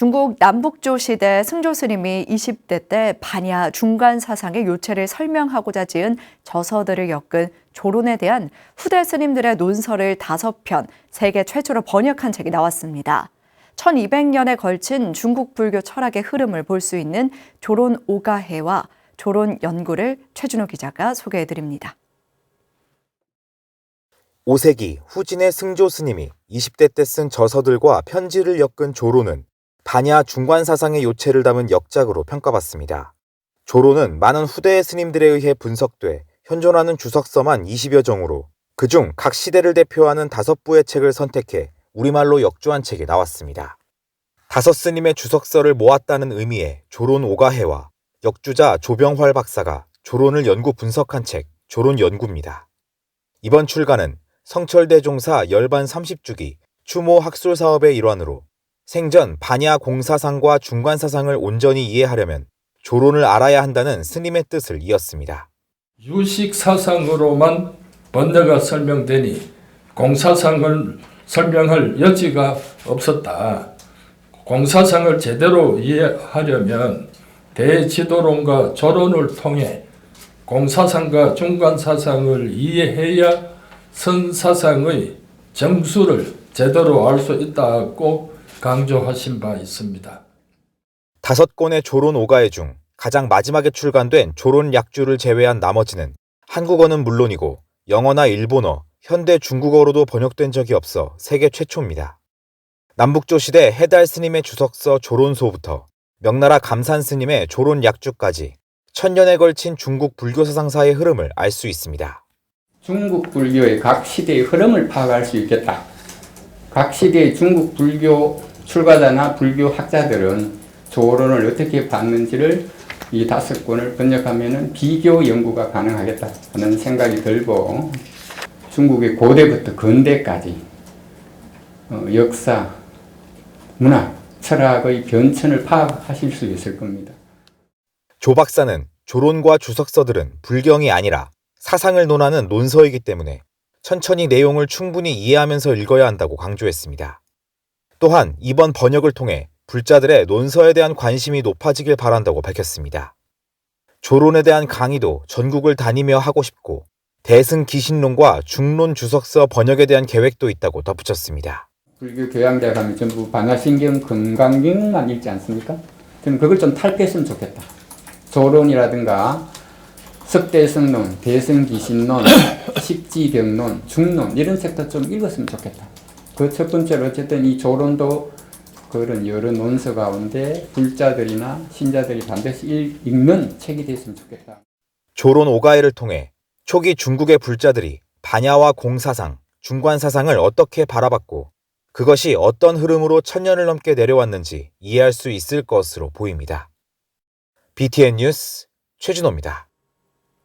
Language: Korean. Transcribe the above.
중국 남북조 시대 승조 스님이 20대 때 반야 중간 사상의 요체를 설명하고자 지은 저서들을 엮은 조론에 대한 후대 스님들의 논설을 5편, 세계 최초로 번역한 책이 나왔습니다. 1200년에 걸친 중국 불교 철학의 흐름을 볼 수 있는 조론 오가해와 조론 연구를 최준호 기자가 소개해드립니다. 5세기 후진의 승조 스님이 20대 때 쓴 저서들과 편지를 엮은 조론은 반야 중관 사상의 요체를 담은 역작으로 평가받습니다. 조론은 많은 후대의 스님들에 의해 분석돼 현존하는 주석서만 20여 정으로 그중 각 시대를 대표하는 5부의 책을 선택해 우리말로 역주한 책이 나왔습니다. 5 스님의 주석서를 모았다는 의미의 조론 오가해와 역주자 조병활 박사가 조론을 연구 분석한 책 조론 연구입니다. 이번 출간은 성철대종사 열반 30주기 추모 학술 사업의 일환으로 생전 반야 공사상과 중관사상을 온전히 이해하려면 조론을 알아야 한다는 스님의 뜻을 이었습니다. 유식사상으로만 번뇌가 설명되니 공사상을 설명할 여지가 없었다. 공사상을 제대로 이해하려면 대지도론과 조론을 통해 공사상과 중관사상을 이해해야 선사상의 정수를 제대로 알 수 있다고 강조하신 바 있습니다. 5권의 조론 오가해 중 가장 마지막에 출간된 조론 약주를 제외한 나머지는 한국어는 물론이고 영어나 일본어, 현대 중국어로도 번역된 적이 없어 세계 최초입니다. 남북조 시대 해달 스님의 주석서 조론소부터 명나라 감산 스님의 조론 약주까지 1000년에 걸친 중국 불교 사상사의 흐름을 알 수 있습니다. 중국 불교의 각 시대의 흐름을 파악할 수 있겠다. 각 시대의 중국 불교 출가자나 불교 학자들은 조론을 어떻게 봤는지를 이 5권을 번역하면 비교 연구가 가능하겠다 하는 생각이 들고 중국의 고대부터 근대까지 역사, 문화, 철학의 변천을 파악하실 수 있을 겁니다. 조 박사는 조론과 주석서들은 불경이 아니라 사상을 논하는 논서이기 때문에 천천히 내용을 충분히 이해하면서 읽어야 한다고 강조했습니다. 또한 이번 번역을 통해 불자들의 논서에 대한 관심이 높아지길 바란다고 밝혔습니다. 조론에 대한 강의도 전국을 다니며 하고 싶고 대승기신론과 중론 주석서 번역에 대한 계획도 있다고 덧붙였습니다. 불교 교양대 가면 전부 반야신경, 금강경만 읽지 않습니까? 저는 그걸 좀 탈피했으면 좋겠다. 조론이라든가 석대성론, 대승기신론, 십지병론, 중론 이런 책도 좀 읽었으면 좋겠다. 그 첫 번째로 어쨌든 이 조론도 그런 여러 논서 가운데 불자들이나 신자들이 반드시 읽는 책이 됐으면 좋겠다. 조론 오가해를 통해 초기 중국의 불자들이 반야와 공사상, 중관사상을 어떻게 바라봤고 그것이 어떤 흐름으로 1000년을 넘게 내려왔는지 이해할 수 있을 것으로 보입니다. BTN 뉴스 최준호입니다.